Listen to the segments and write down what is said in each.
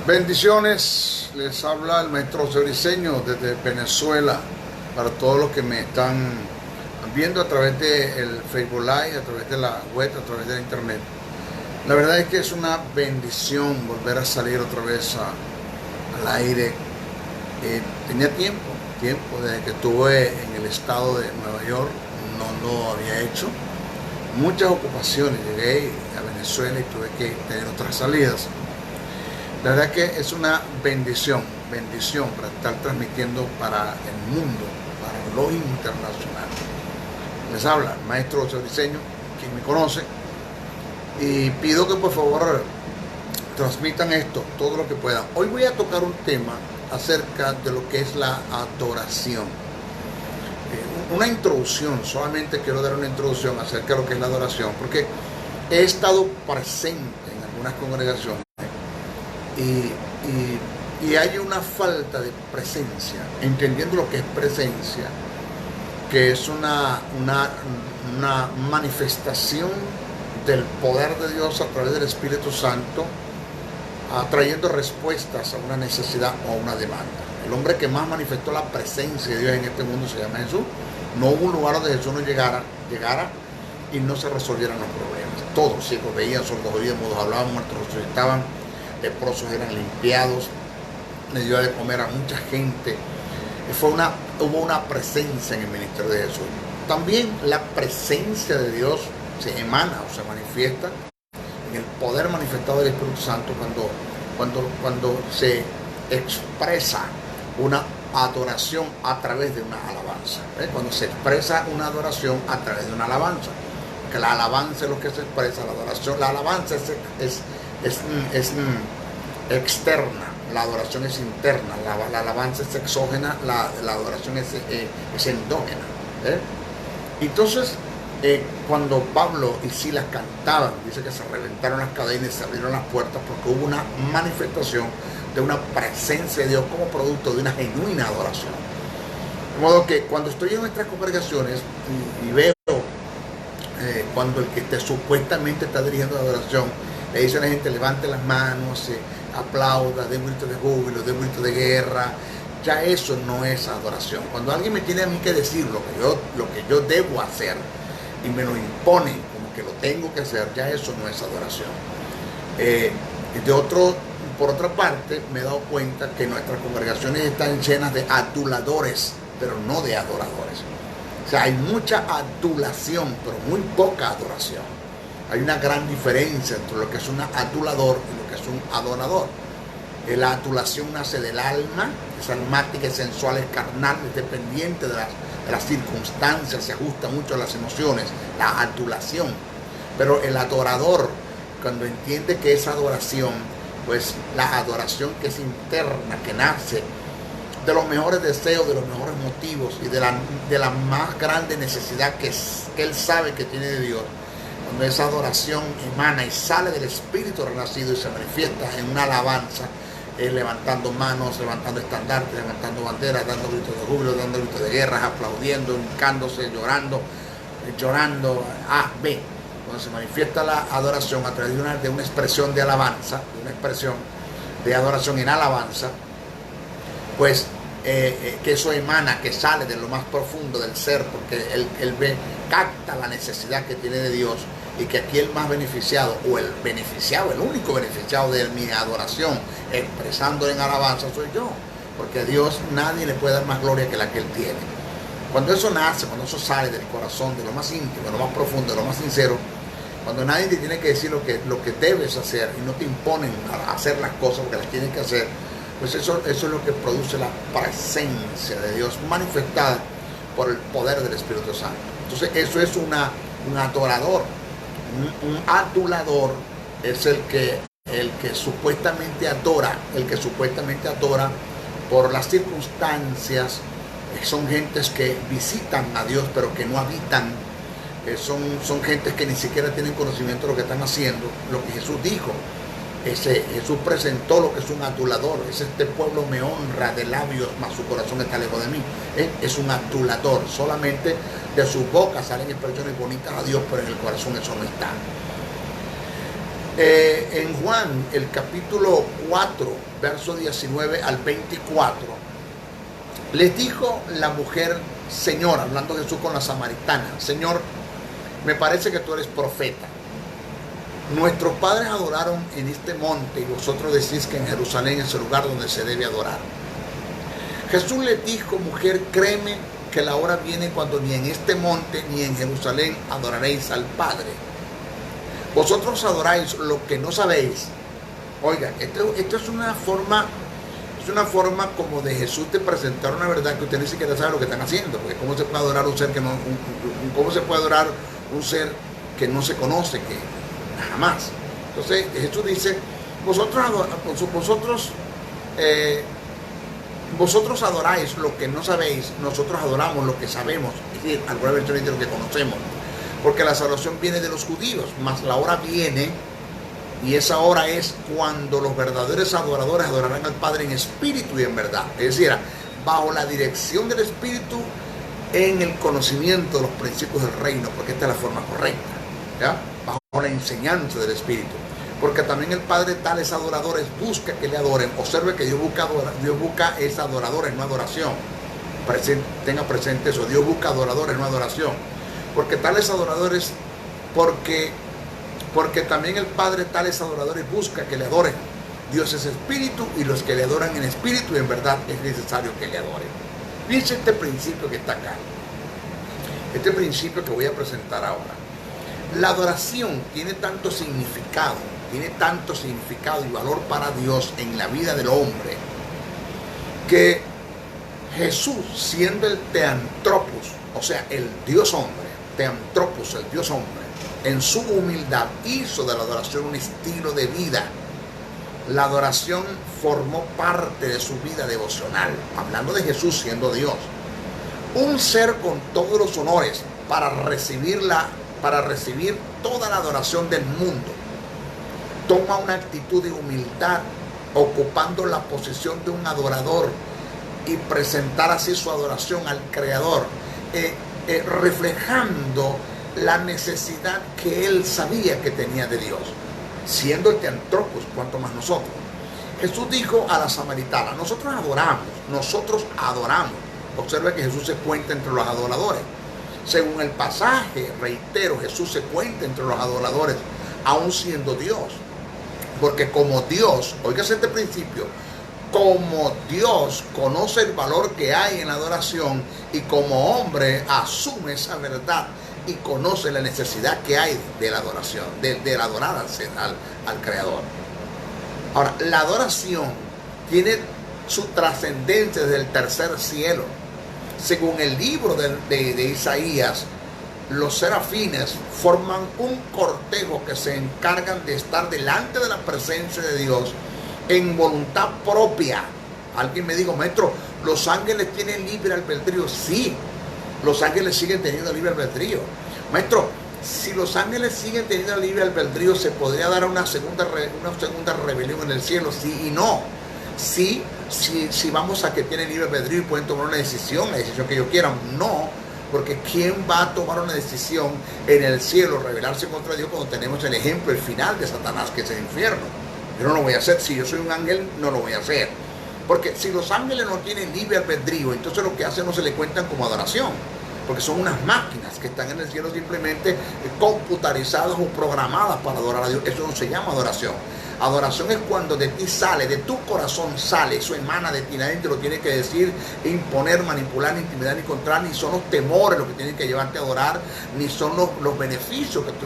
Bendiciones, les habla el maestro José Briceño desde Venezuela para todos los que me están viendo a través del Facebook Live, a través de la web, a través de la internet. La verdad es que es una bendición volver a salir otra vez al aire. Tenía tiempo desde que estuve en el estado de Nueva York, no lo había hecho. Muchas ocupaciones, llegué a Venezuela y tuve que tener otras salidas. La verdad que es una bendición para estar transmitiendo para el mundo, para lo internacional. Les habla el maestro José Briceño, quien me conoce, y pido que por favor transmitan esto, todo lo que puedan. Hoy voy a tocar un tema acerca de lo que es la adoración. Una introducción, solamente quiero dar una introducción acerca de lo que es la adoración, porque he estado presente en algunas congregaciones y hay una falta de presencia, entendiendo lo que es presencia, que es una manifestación del poder de Dios a través del Espíritu Santo, trayendo respuestas a una necesidad o a una demanda. El hombre que más manifestó la presencia de Dios en este mundo se llama Jesús. No hubo un lugar donde Jesús no llegara y no se resolvieran los problemas. Todos ciegos veían, sordos oían, mudos hablaban, muertos resucitaban, leprosos eran limpiados, le dio de comer a mucha gente. Hubo una presencia en el ministerio de Jesús. También la presencia de Dios se emana o se manifiesta en el poder manifestado del Espíritu Santo cuando se expresa una adoración a través de una alabanza. Cuando se expresa una adoración a través de una alabanza, que la alabanza es lo que se expresa, la alabanza es externa, la adoración es interna, la alabanza es exógena, la adoración es endógena. Entonces, cuando Pablo y Silas cantaban, dice que se reventaron las cadenas y se abrieron las puertas porque hubo una manifestación de una presencia de Dios como producto de una genuina adoración. De modo que cuando estoy en nuestras congregaciones y veo cuando el que supuestamente está dirigiendo la adoración le dice a la gente levante las manos, aplauda, dé un grito de júbilo, dé un grito de guerra, ya eso no es adoración. Cuando alguien me tiene a mí que decir lo que yo debo hacer y me lo impone como que lo tengo que hacer, ya eso no es adoración. Por otra parte, me he dado cuenta que nuestras congregaciones están llenas de aduladores, pero no de adoradores. O sea, hay mucha adulación, pero muy poca adoración. Hay una gran diferencia entre lo que es un adulador y lo que es un adorador. La adulación nace del alma, es almática, es sensual, es carnal, es dependiente de las circunstancias, se ajusta mucho a las emociones, la adulación. Pero el adorador, cuando entiende que es adoración, pues la adoración que es interna, que nace de los mejores deseos, de los mejores motivos y de la más grande necesidad que él sabe que tiene de Dios. Cuando esa adoración emana y sale del espíritu renacido y se manifiesta en una alabanza, levantando manos, levantando estandartes, levantando banderas, dando gritos de júbilo, dando gritos de guerra, aplaudiendo, hincándose, llorando, cuando se manifiesta la adoración a través de una expresión de alabanza, de una expresión de adoración en alabanza, pues que eso emana, que sale de lo más profundo del ser, porque él capta la necesidad que tiene de Dios, y que aquí el más beneficiado, o el único beneficiado de mi adoración, expresando en alabanza, soy yo, porque a Dios nadie le puede dar más gloria que la que Él tiene. Cuando eso nace, cuando eso sale del corazón, de lo más íntimo, de lo más profundo, de lo más sincero, cuando nadie te tiene que decir lo que debes hacer y no te imponen a hacer las cosas porque las tienes que hacer, pues eso es lo que produce la presencia de Dios manifestada por el poder del Espíritu Santo. Entonces eso es un adorador. Un adulador es el que supuestamente adora, por las circunstancias. Son gentes que visitan a Dios pero que no habitan. Son gentes que ni siquiera tienen conocimiento de lo que están haciendo, lo que Jesús dijo. Jesús presentó lo que es un adulador. Este pueblo me honra de labios, mas su corazón está lejos de mí. Es un adulador. Solamente de su boca salen expresiones bonitas a Dios, pero en el corazón eso no está. En Juan, el capítulo 4, verso 19 al 24, les dijo la mujer, Señor, hablando Jesús con la samaritana, Señor, me parece que tú eres profeta. Nuestros padres adoraron en este monte y vosotros decís que en Jerusalén es el lugar donde se debe adorar. Jesús le dijo, mujer, créeme que la hora viene cuando ni en este monte ni en Jerusalén adoraréis al Padre. Vosotros adoráis lo que no sabéis. Oiga, esto es una forma como de Jesús de presentar una verdad que usted ni siquiera sabe lo que están haciendo. Porque cómo se puede adorar un ser que no, cómo se puede adorar un ser que no se conoce, que jamás. Entonces Jesús dice, vosotros adoráis lo que no sabéis, nosotros adoramos lo que sabemos, es decir, alguna versión dice lo que conocemos, porque la salvación viene de los judíos, mas la hora viene, y esa hora es cuando los verdaderos adoradores adorarán al Padre en espíritu y en verdad, es decir, bajo la dirección del Espíritu, en el conocimiento de los principios del reino, porque esta es la forma correcta, ¿ya? Bajo la enseñanza del Espíritu. Porque también el Padre tales adoradores busca que le adoren. Observe que Dios busca es adoradores, no adoración. Tenga presente eso. Dios busca adoradores, no adoración. Porque tales adoradores, porque también el Padre tales adoradores busca que le adoren. Dios es espíritu y los que le adoran en espíritu y en verdad es necesario que le adoren. Fíjense este principio que está acá. Este principio que voy a presentar ahora. La adoración tiene tanto significado y valor para Dios en la vida del hombre, que Jesús, siendo el Theantropos, o sea, el Dios hombre, Theantropos, el Dios hombre, en su humildad hizo de la adoración un estilo de vida. La adoración formó parte de su vida devocional, hablando de Jesús siendo Dios. Un ser con todos los honores para recibir toda la adoración del mundo. Toma una actitud de humildad, ocupando la posición de un adorador y presentar así su adoración al Creador, reflejando la necesidad que él sabía que tenía de Dios, siendo el Theantropos, cuanto más nosotros. Jesús dijo a la samaritana, nosotros adoramos. Observe que Jesús se cuenta entre los adoradores. Según el pasaje, reitero, Jesús se cuenta entre los adoradores, aún siendo Dios. Porque como Dios, oígase este principio, como Dios conoce el valor que hay en la adoración y como hombre asume esa verdad y conoce la necesidad que hay de la adoración, de adorar al Creador. Ahora, la adoración tiene su trascendencia desde el tercer cielo. Según el libro de Isaías, los serafines forman un cortejo que se encargan de estar delante de la presencia de Dios en voluntad propia. Alguien me dijo, maestro, ¿los ángeles tienen libre albedrío? Sí, los ángeles siguen teniendo libre albedrío. Maestro, si los ángeles siguen teniendo libre albedrío, ¿se podría dar una segunda rebelión en el cielo? Sí y no. Sí, si vamos a que tienen libre albedrío y pueden tomar una decisión, la decisión que ellos quieran. No, porque ¿quién va a tomar una decisión en el cielo, rebelarse contra Dios, cuando tenemos el ejemplo, el final de Satanás, que es el infierno? Yo no lo voy a hacer. Si yo soy un ángel, no lo voy a hacer. Porque si los ángeles no tienen libre albedrío, entonces lo que hacen no se le cuentan como adoración. Porque son unas máquinas que están en el cielo simplemente computarizadas o programadas para adorar a Dios. Eso no se llama adoración. Adoración es cuando de ti sale, de tu corazón sale, eso emana de ti, nadie te lo tiene que decir, imponer, manipular, ni intimidar, ni controlar, ni son los temores los que tienen que llevarte a adorar, ni son los beneficios que tú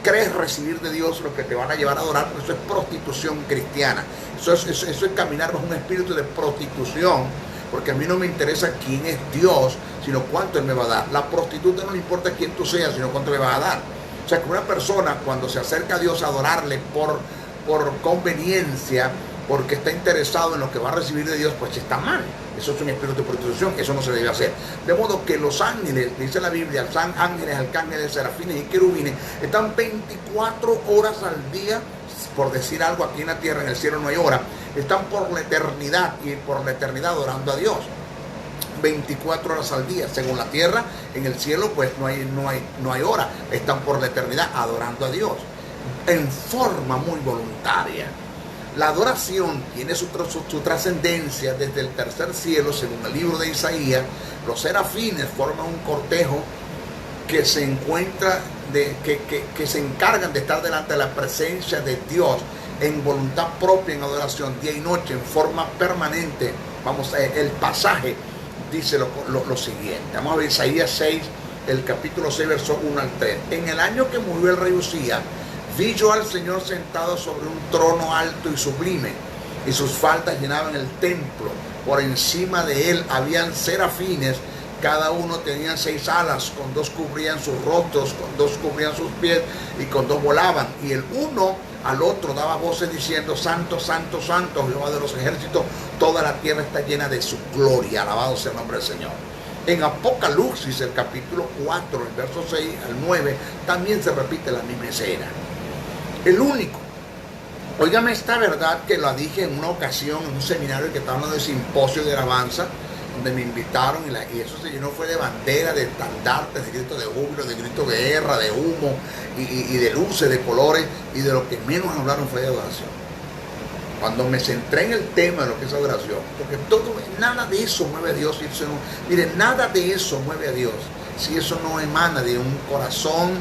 crees recibir de Dios los que te van a llevar a adorar, porque eso es prostitución cristiana. Eso es caminar bajo un espíritu de prostitución, porque a mí no me interesa quién es Dios, sino cuánto Él me va a dar. La prostituta no le importa quién tú seas, sino cuánto le vas a dar. O sea que una persona cuando se acerca a Dios a adorarle por conveniencia, porque está interesado en lo que va a recibir de Dios, pues está mal. Eso es un espíritu de prostitución, eso no se debe hacer. De modo que los ángeles, dice la Biblia, ángeles, arcángeles, serafines y querubines, están 24 horas al día, por decir algo aquí en la tierra, en el cielo no hay hora, están por la eternidad y por la eternidad adorando a Dios. 24 horas al día, según la tierra, en el cielo pues no hay hora, están por la eternidad adorando a Dios. en forma muy voluntaria. La adoración tiene su trascendencia desde el tercer cielo, según el libro de Isaías. Los serafines forman un cortejo que se encuentra, que se encargan de estar delante de la presencia de Dios en voluntad propia, en adoración, día y noche, en forma permanente. Vamos a ver, el pasaje dice lo siguiente. Vamos a ver Isaías 6, el capítulo 6, verso 1 al 3. En el año que murió el rey Usías, vi yo al Señor sentado sobre un trono alto y sublime, y sus faldas llenaban el templo. Por encima de él habían serafines, cada uno tenía 6 alas, con 2 cubrían sus rostros, con 2 cubrían sus pies, y con 2 volaban. Y el uno al otro daba voces diciendo: Santo, Santo, Santo, Jehová de los ejércitos, toda la tierra está llena de su gloria. Alabado sea el nombre del Señor. En Apocalipsis, el capítulo 4, el verso 6 al 9, también se repite la misma escena. El único, óigame esta verdad que la dije en una ocasión en un seminario que estaba hablando de simposio de alabanza, donde me invitaron y eso se llenó fue de banderas, de estandartes, de gritos de júbilo, de gritos de guerra, de humo y de luces, de colores, y de lo que menos hablaron fue de adoración. Cuando me centré en el tema de lo que es adoración, porque nada de eso mueve a Dios, miren, nada de eso mueve a Dios si eso no emana de un corazón,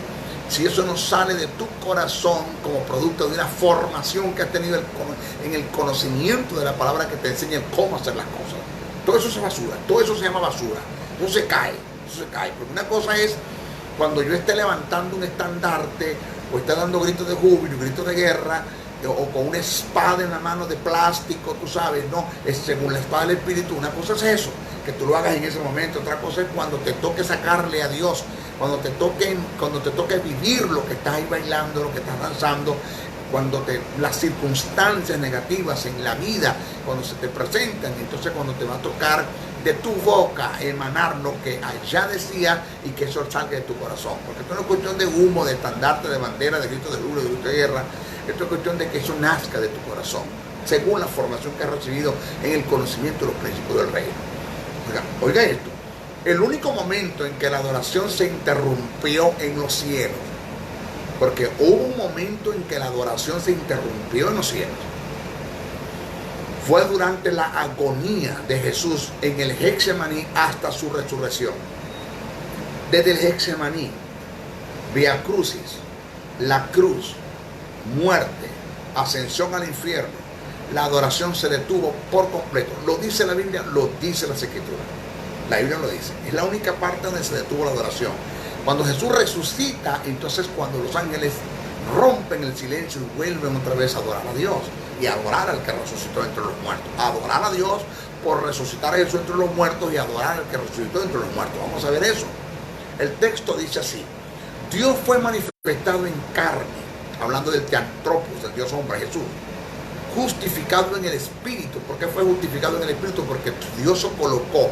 si eso no sale de tu corazón como producto de una formación que has tenido en el conocimiento de la palabra que te enseña cómo hacer las cosas. Todo eso es basura, todo eso se llama basura, eso se cae, porque una cosa es cuando yo esté levantando un estandarte o esté dando gritos de júbilo, gritos de guerra, o con una espada en la mano de plástico, tú sabes, no, es según la espada del Espíritu. Una cosa es eso, que tú lo hagas en ese momento. Otra cosa es cuando te toque sacarle a Dios, cuando te toque vivir lo que estás ahí bailando, lo que estás danzando, cuando las circunstancias negativas en la vida, cuando se te presentan, entonces cuando te va a tocar de tu boca emanar lo que allá decía y que eso salga de tu corazón. Porque esto no es cuestión de humo, de estandarte, de bandera, de gritos de júbilo, de grito de guerra. Esto es cuestión de que eso nazca de tu corazón, según la formación que has recibido en el conocimiento de los principios del reino. Oiga esto, el único momento en que la adoración se interrumpió en los cielos, porque hubo un momento en que la adoración se interrumpió en los cielos, fue durante la agonía de Jesús en el Getsemaní hasta su resurrección. Desde el Getsemaní, Vía Crucis, la cruz, muerte, ascensión al infierno, la adoración se detuvo por completo. Lo dice la Biblia, lo dice las Escrituras. La Biblia lo dice. Es la única parte donde se detuvo la adoración. Cuando Jesús resucita, entonces cuando los ángeles rompen el silencio y vuelven otra vez a adorar a Dios y a adorar al que resucitó entre los muertos. Adorar a Dios por resucitar a Jesús entre los muertos y adorar al que resucitó entre los muertos. Vamos a ver eso. El texto dice así: Dios fue manifestado en carne, hablando del teantropos, del Dios hombre, Jesús, justificado en el Espíritu. ¿Por qué fue justificado en el Espíritu? Porque Dios colocó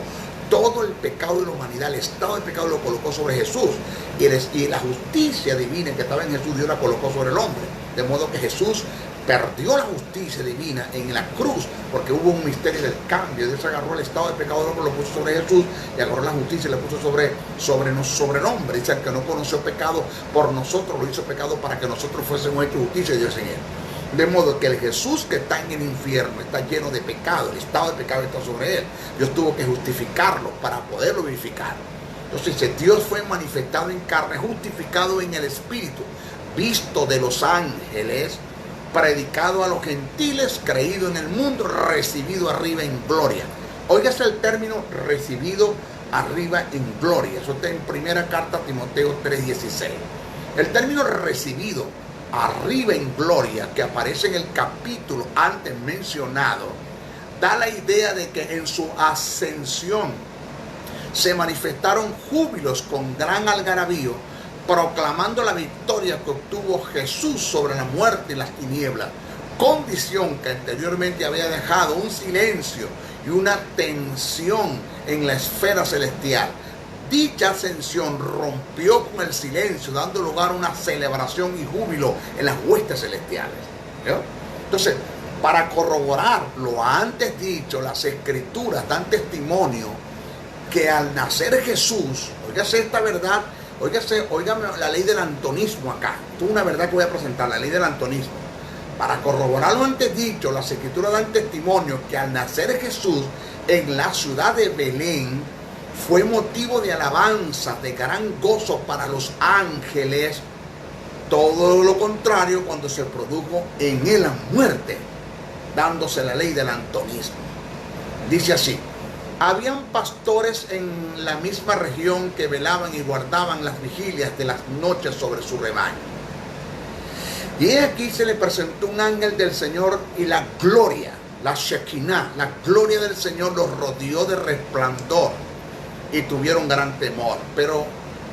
todo el pecado de la humanidad, el estado de pecado lo colocó sobre Jesús, y la justicia divina que estaba en Jesús, Dios la colocó sobre el hombre, de modo que Jesús perdió la justicia divina en la cruz, porque hubo un misterio del cambio. Dios agarró el estado de pecado del hombre, lo puso sobre Jesús, y agarró la justicia y lo puso sobre el hombre. Dice: el que no conoció pecado, por nosotros lo hizo pecado, para que nosotros fuésemos hechos justicia de Dios en él. De modo que el Jesús que está en el infierno está lleno de pecado, el estado de pecado está sobre él. Dios tuvo que justificarlo para poderlo vivificar. Entonces dice: Dios fue manifestado en carne, justificado en el Espíritu, visto de los ángeles, predicado a los gentiles, creído en el mundo, recibido arriba en gloria. Óigase el término recibido arriba en gloria. Eso está en primera carta a Timoteo 3:16. El término recibido arriba en gloria, que aparece en el capítulo antes mencionado, da la idea de que en su ascensión se manifestaron júbilos con gran algarabío, proclamando la victoria que obtuvo Jesús sobre la muerte y las tinieblas, condición que anteriormente había dejado un silencio y una tensión en la esfera celestial. Dicha ascensión rompió con el silencio, dando lugar a una celebración y júbilo en las huestes celestiales. ¿Vio? Entonces, para corroborar lo antes dicho, las Escrituras dan testimonio que al nacer Jesús, oígase esta verdad Óigame la ley del antonismo acá. Esto es una verdad que voy a presentar, la ley del antonismo. Para corroborar lo antes dicho, las escrituras dan testimonio que al nacer Jesús en la ciudad de Belén fue motivo de alabanza, de gran gozo para los ángeles. Todo lo contrario cuando se produjo en él la muerte, dándose la ley del antonismo. Dice así: habían pastores en la misma región que velaban y guardaban las vigilias de las noches sobre su rebaño. Y aquí se le presentó un ángel del Señor y la gloria, la Shekinah, la gloria del Señor los rodeó de resplandor y tuvieron gran temor. Pero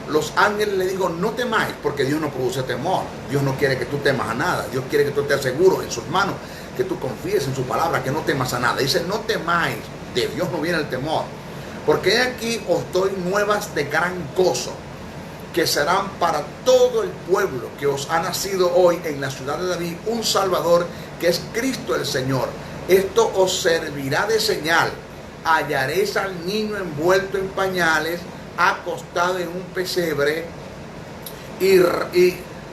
los ángeles le digo, no temáis, porque Dios no produce temor. Dios no quiere que tú temas a nada. Dios quiere que tú estés seguro en sus manos, que tú confíes en su palabra, que no temas a nada. Dice, no temáis, de Dios no viene el temor. Porque aquí os doy nuevas de gran gozo, que serán para todo el pueblo, que os ha nacido hoy en la ciudad de David un Salvador, que es Cristo el Señor. Esto os servirá de señal. Hallaréis al niño envuelto en pañales, acostado en un pesebre, y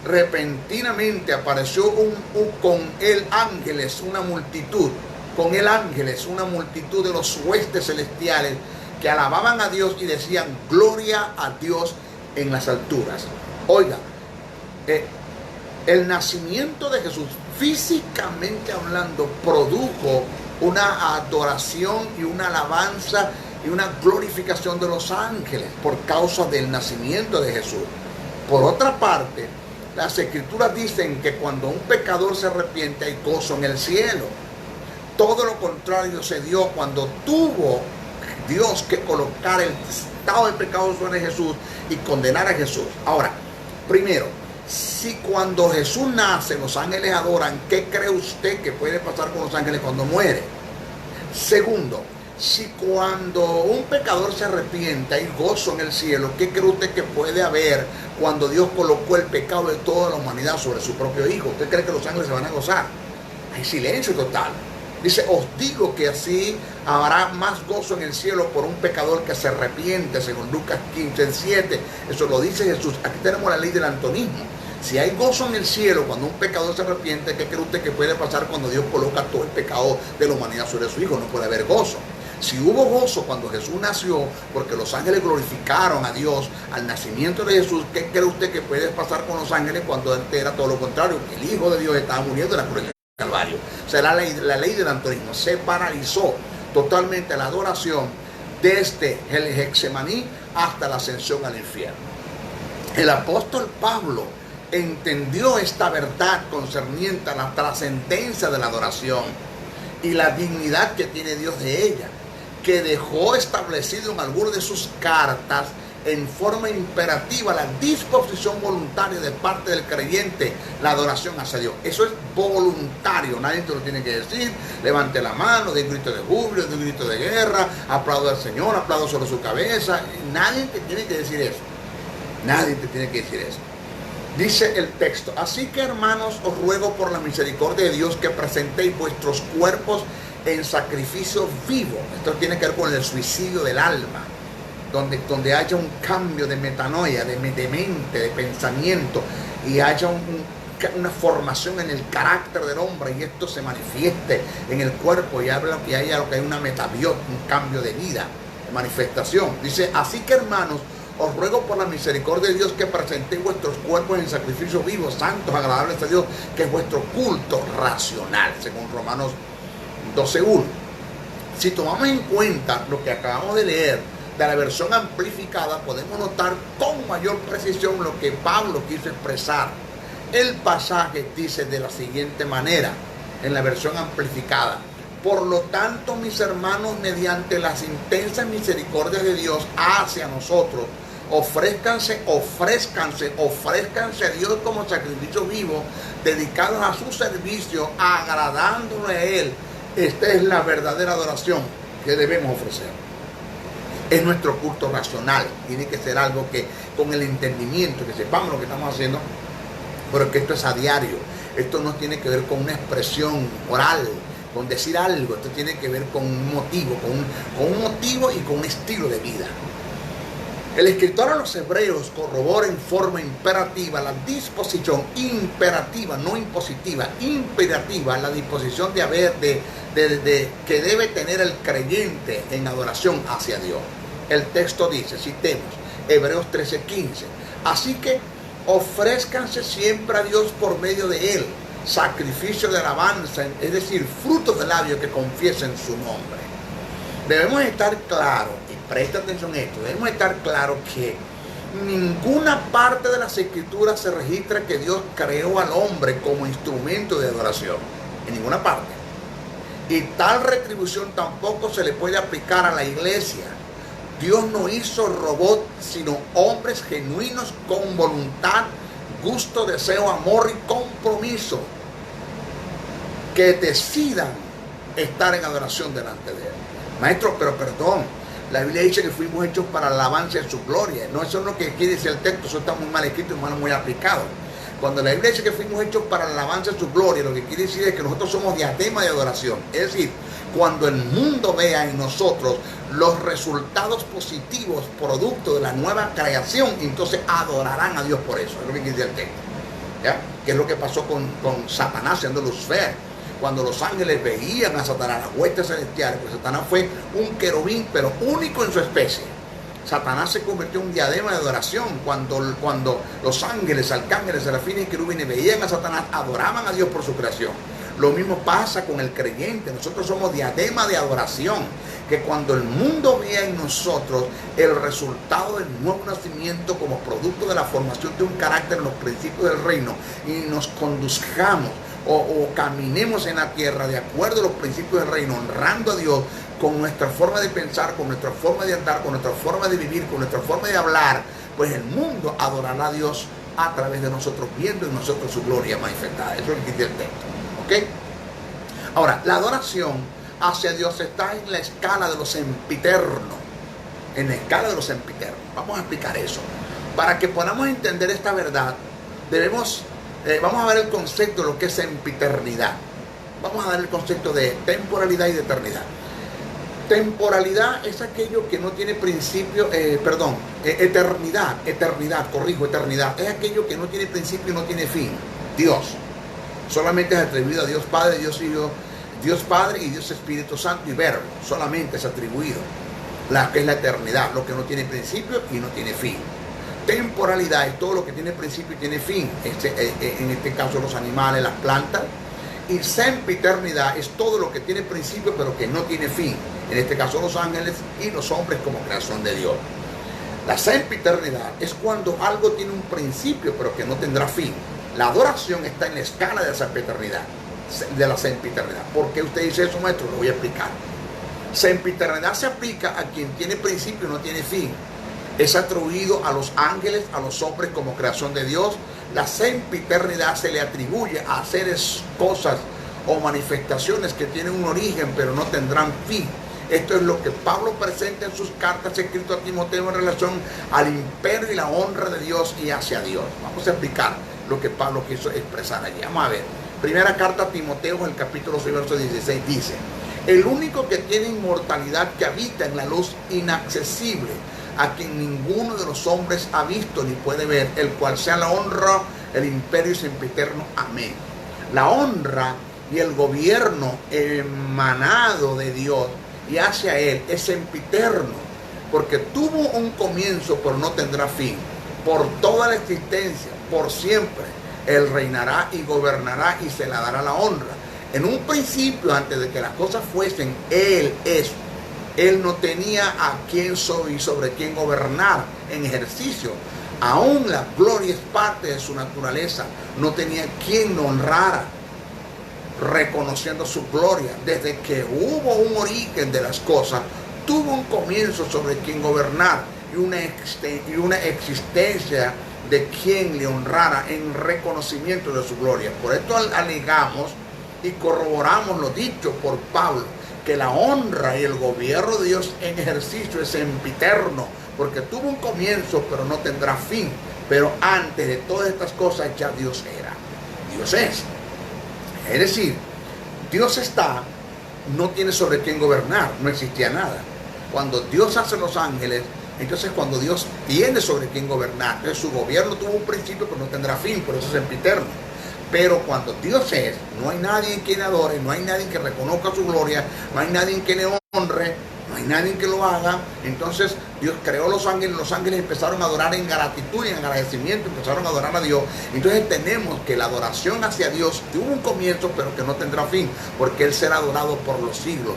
repentinamente apareció con él ángeles, una multitud, de los huestes celestiales que alababan a Dios y decían, gloria a Dios en las alturas. Oiga, el nacimiento de Jesús, físicamente hablando, produjo una adoración y una alabanza y una glorificación de los ángeles por causa del nacimiento de Jesús. Por otra parte, las escrituras dicen que cuando un pecador se arrepiente hay gozo en el cielo. Todo lo contrario se dio cuando tuvo Dios que colocar el estado de pecado sobre Jesús y condenar a Jesús. Ahora, primero, si cuando Jesús nace los ángeles adoran, ¿qué cree usted que puede pasar con los ángeles cuando muere? Segundo, si cuando un pecador se arrepiente hay gozo en el cielo, ¿qué cree usted que puede haber cuando Dios colocó el pecado de toda la humanidad sobre su propio Hijo? ¿Usted cree que los ángeles se van a gozar? Hay silencio total. Dice, os digo que así habrá más gozo en el cielo por un pecador que se arrepiente, según Lucas 15:7. Eso lo dice Jesús. Aquí tenemos la ley del antonismo. Si hay gozo en el cielo cuando un pecador se arrepiente, ¿qué cree usted que puede pasar cuando Dios coloca todo el pecado de la humanidad sobre su Hijo? No puede haber gozo. Si hubo gozo cuando Jesús nació, porque los ángeles glorificaron a Dios al nacimiento de Jesús, ¿qué cree usted que puede pasar con los ángeles cuando antes era todo lo contrario? Que el Hijo de Dios estaba muriendo en la cruz del Calvario. O sea, la ley del antonismo se paralizó totalmente la adoración desde el Getsemaní hasta la ascensión al infierno. El apóstol Pablo entendió esta verdad concerniente a la trascendencia de la adoración y la dignidad que tiene Dios de ella, que dejó establecido en algunas de sus cartas en forma imperativa la disposición voluntaria de parte del creyente, la adoración hacia Dios. Eso es voluntario, nadie te lo tiene que decir. Levante la mano, de un grito de júbilo, de un grito de guerra, aplaudo al Señor, aplaudo sobre su cabeza. Nadie te tiene que decir eso. Nadie te tiene que decir eso. Dice el texto, así que hermanos, os ruego por la misericordia de Dios que presentéis vuestros cuerpos en sacrificio vivo. Esto tiene que ver con el suicidio del alma, donde haya un cambio de metanoia, de mente, de pensamiento, y haya una formación en el carácter del hombre, y esto se manifieste en el cuerpo, y haya lo que hay una metabiot, un cambio de vida, de manifestación. Dice, así que hermanos, os ruego por la misericordia de Dios que presentéis vuestros cuerpos en sacrificio vivo, santos, agradables a Dios, que es vuestro culto racional, según Romanos 12:1. Si tomamos en cuenta lo que acabamos de leer de la versión amplificada, podemos notar con mayor precisión lo que Pablo quiso expresar. El pasaje dice de la siguiente manera, en la versión amplificada: por lo tanto, mis hermanos, mediante las intensas misericordias de Dios hacia nosotros, ofrézcanse a Dios como sacrificio vivo, dedicados a su servicio, agradándole a Él. Esta es la verdadera adoración que debemos ofrecer. Es nuestro culto racional, tiene que ser algo que con el entendimiento, que sepamos lo que estamos haciendo, pero que esto es a diario. Esto no tiene que ver con una expresión oral, con decir algo. Esto tiene que ver con un motivo, con un motivo y con un estilo de vida. El escritor a los hebreos corrobora en forma imperativa la disposición imperativa, no impositiva, imperativa, la disposición que debe tener el creyente en adoración hacia Dios. El texto dice, citemos, Hebreos 13:15, así que ofrézcanse siempre a Dios por medio de Él, sacrificio de alabanza, es decir, frutos de labios que confiesen su nombre. Debemos estar claros, y presta atención a esto, debemos estar claros que ninguna parte de las escrituras se registra que Dios creó al hombre como instrumento de adoración, en ninguna parte. Y tal retribución tampoco se le puede aplicar a la iglesia. Dios no hizo robots, sino hombres genuinos con voluntad, gusto, deseo, amor y compromiso, que decidan estar en adoración delante de Él. Maestro, pero perdón, la Biblia dice que fuimos hechos para la alabanza de su gloria. No, eso es lo que quiere decir el texto, eso está muy mal escrito y muy aplicado. Cuando la Biblia dice que fuimos hechos para la alabanza de su gloria, lo que quiere decir es que nosotros somos diadema de adoración. Es decir, cuando el mundo vea en nosotros los resultados positivos, producto de la nueva creación, entonces adorarán a Dios por eso. Es lo que quiere decir el texto. ¿Ya? Que es lo que pasó con Satanás siendo Lucifer. Cuando los ángeles veían a Satanás, las huestes celestiales, pues Satanás fue un querubín, pero único en su especie. Satanás se convirtió en un diadema de adoración. Cuando los ángeles, arcángeles, serafines y querubines veían a Satanás, adoraban a Dios por su creación. Lo mismo pasa con el creyente. Nosotros somos diadema de adoración. Que cuando el mundo vea en nosotros el resultado del nuevo nacimiento como producto de la formación de un carácter en los principios del reino y nos conduzcamos o caminemos en la tierra de acuerdo a los principios del reino, honrando a Dios con nuestra forma de pensar, con nuestra forma de andar, con nuestra forma de vivir, con nuestra forma de hablar, pues el mundo adorará a Dios a través de nosotros, viendo en nosotros su gloria manifestada. Eso es lo que dice el texto. ¿Ok? Ahora, la adoración hacia Dios está en la escala de lo sempiterno. En la escala de lo sempiterno. Vamos a explicar eso. Para que podamos entender esta verdad, vamos a ver el concepto de lo que es sempiternidad. Vamos a ver el concepto de temporalidad y de eternidad. Temporalidad es aquello que no tiene principio, eternidad, eternidad. Es aquello que no tiene principio y no tiene fin. Dios. Solamente es atribuido a Dios Padre, Dios Hijo, Dios Padre y Dios Espíritu Santo y Verbo. Solamente es atribuido que es la eternidad, lo que no tiene principio y no tiene fin. Temporalidad es todo lo que tiene principio y tiene fin. En este caso los animales, las plantas. Y sempiternidad es todo lo que tiene principio pero que no tiene fin. En este caso los ángeles y los hombres como creación de Dios. La sempiternidad es cuando algo tiene un principio pero que no tendrá fin. La adoración está en la escala de la sempiternidad. ¿Por qué usted dice eso, maestro? Lo voy a explicar. Sempiternidad se aplica a quien tiene principio y no tiene fin. Es atribuido a los ángeles, a los hombres como creación de Dios. La sempiternidad se le atribuye a seres, cosas o manifestaciones que tienen un origen pero no tendrán fin. Esto es lo que Pablo presenta en sus cartas escritas a Timoteo en relación al imperio y la honra de Dios y hacia Dios. Vamos a explicar lo que Pablo quiso expresar allí. Vamos a ver. Primera carta a Timoteo, el capítulo 6, verso 16, dice: el único que tiene inmortalidad, que habita en la luz inaccesible, a quien ninguno de los hombres ha visto ni puede ver, el cual sea la honra, el imperio y sempiterno. Amén. La honra y el gobierno emanado de Dios y hacia Él es sempiterno, porque tuvo un comienzo pero no tendrá fin. Por toda la existencia, por siempre, Él reinará y gobernará y se le dará la honra. En un principio, antes de que las cosas fuesen, Él es. Él no tenía a quién sobre quién gobernar en ejercicio. Aún la gloria es parte de su naturaleza. No tenía quien lo honrara, reconociendo su gloria. Desde que hubo un origen de las cosas, tuvo un comienzo sobre quien gobernar y una existencia de quien le honrara en reconocimiento de su gloria. Por esto alegamos y corroboramos lo dicho por Pablo, que la honra y el gobierno de Dios en ejercicio es sempiterno, porque tuvo un comienzo pero no tendrá fin. Pero antes de todas estas cosas ya Dios era. Dios es. Es decir, Dios está, no tiene sobre quién gobernar, no existía nada. Cuando Dios hace los ángeles, Entonces cuando Dios tiene sobre quien gobernar, entonces su gobierno tuvo un principio pero no tendrá fin, por eso es sempiterno. Pero cuando Dios es, no hay nadie en quien adore, no hay nadie que reconozca su gloria, no hay nadie en que le honre, no hay nadie que lo haga. Entonces Dios creó los ángeles empezaron a adorar en gratitud y en agradecimiento, empezaron a adorar a Dios. Entonces tenemos que la adoración hacia Dios tuvo un comienzo pero que no tendrá fin, porque Él será adorado por los siglos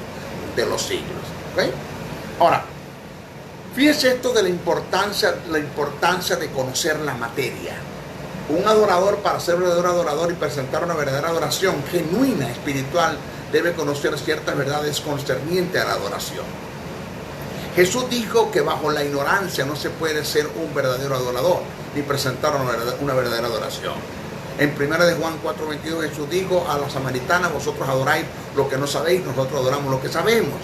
de los siglos. ¿Okay? Ahora, fíjese esto de la importancia de conocer la materia. Un adorador, para ser verdadero adorador y presentar una verdadera adoración genuina, espiritual, debe conocer ciertas verdades concernientes a la adoración. Jesús dijo que bajo la ignorancia no se puede ser un verdadero adorador ni presentar una verdadera adoración. En 1 de Juan 4:22 Jesús dijo a la samaritana: vosotros adoráis lo que no sabéis, nosotros adoramos lo que sabemos.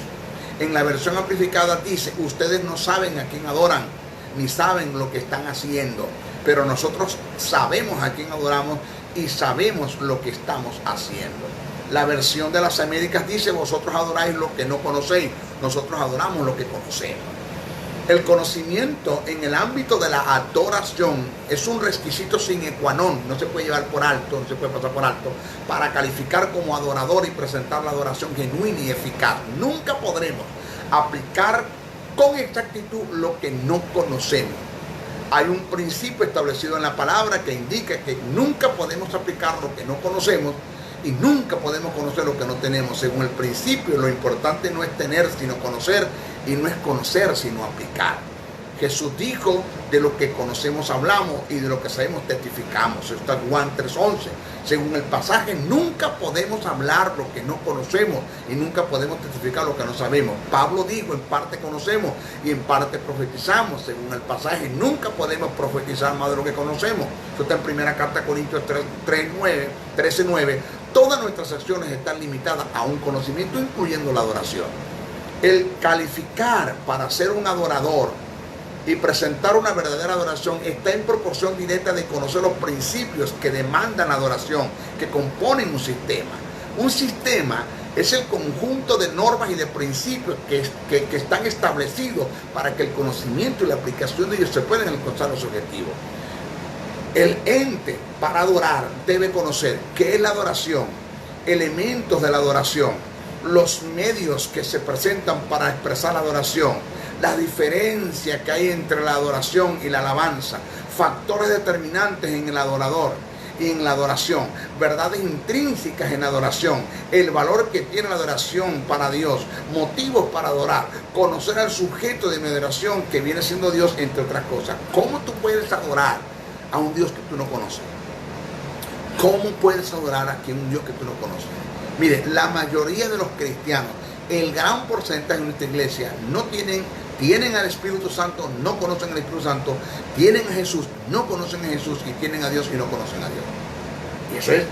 En la versión amplificada dice: ustedes no saben a quién adoran, ni saben lo que están haciendo, pero nosotros sabemos a quién adoramos y sabemos lo que estamos haciendo. La versión de las Américas dice: vosotros adoráis lo que no conocéis, nosotros adoramos lo que conocemos. El conocimiento en el ámbito de la adoración es un requisito sine qua non, no se puede llevar por alto, no se puede pasar por alto, para calificar como adorador y presentar la adoración genuina y eficaz. Nunca podremos aplicar con exactitud lo que no conocemos. Hay un principio establecido en la palabra que indica que nunca podemos aplicar lo que no conocemos y nunca podemos conocer lo que no tenemos. Según el principio, lo importante no es tener sino conocer, y no es conocer sino aplicar. Jesús dijo: de lo que conocemos hablamos y de lo que sabemos testificamos. Esto está en Juan 3:11. Según el pasaje, nunca podemos hablar lo que no conocemos y nunca podemos testificar lo que no sabemos. Pablo dijo: en parte conocemos y en parte profetizamos. Según el pasaje, nunca podemos profetizar más de lo que conocemos. Esto está en 1 Carta Corintios 13:9. Todas nuestras acciones están limitadas a un conocimiento, incluyendo la adoración. El calificar para ser un adorador y presentar una verdadera adoración está en proporción directa de conocer los principios que demandan la adoración, que componen un sistema. Un sistema es el conjunto de normas y de principios que están establecidos para que el conocimiento y la aplicación de ellos se puedan alcanzar los objetivos. El ente para adorar debe conocer qué es la adoración, elementos de la adoración, los medios que se presentan para expresar la adoración, la diferencia que hay entre la adoración y la alabanza, factores determinantes en el adorador y en la adoración, verdades intrínsecas en la adoración, el valor que tiene la adoración para Dios, motivos para adorar, conocer al sujeto de mi adoración que viene siendo Dios, entre otras cosas. ¿Cómo tú puedes adorar a un Dios que tú no conoces? ¿Cómo puedes adorar a un Dios que tú no conoces? Mire, la mayoría de los cristianos, el gran porcentaje de nuestra iglesia, no tienen al Espíritu Santo, no conocen al Espíritu Santo, tienen a Jesús, no conocen a Jesús, y tienen a Dios y no conocen a Dios. Y eso es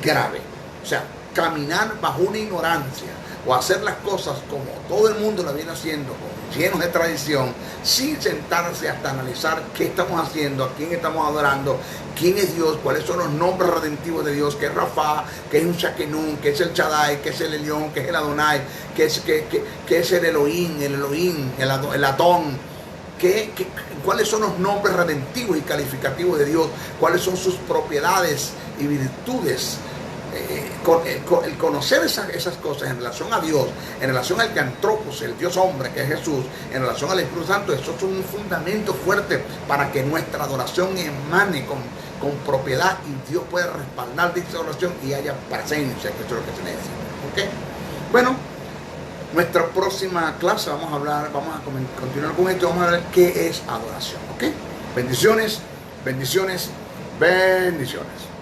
grave. O sea, caminar bajo una ignorancia o hacer las cosas como todo el mundo lo viene haciendo, llenos de tradición, sin sentarse hasta analizar qué estamos haciendo, a quién estamos adorando, quién es Dios, cuáles son los nombres redentivos de Dios, que es Rafa, que es un Shakenun, que es el Shaddai, que es el Elión, que es el Adonai, que es el Elohim, el Adón, cuáles son los nombres redentivos y calificativos de Dios, cuáles son sus propiedades y virtudes. El conocer esas cosas en relación a Dios, en relación al Antropos, el Dios hombre que es Jesús, en relación al Espíritu Santo, eso es un fundamento fuerte para que nuestra adoración emane con propiedad y Dios pueda respaldar dicha adoración y haya presencia, que eso es lo que se necesita. ¿Okay? Bueno, nuestra próxima clase vamos a continuar con esto, vamos a ver qué es adoración. ¿Okay? Bendiciones, bendiciones, bendiciones.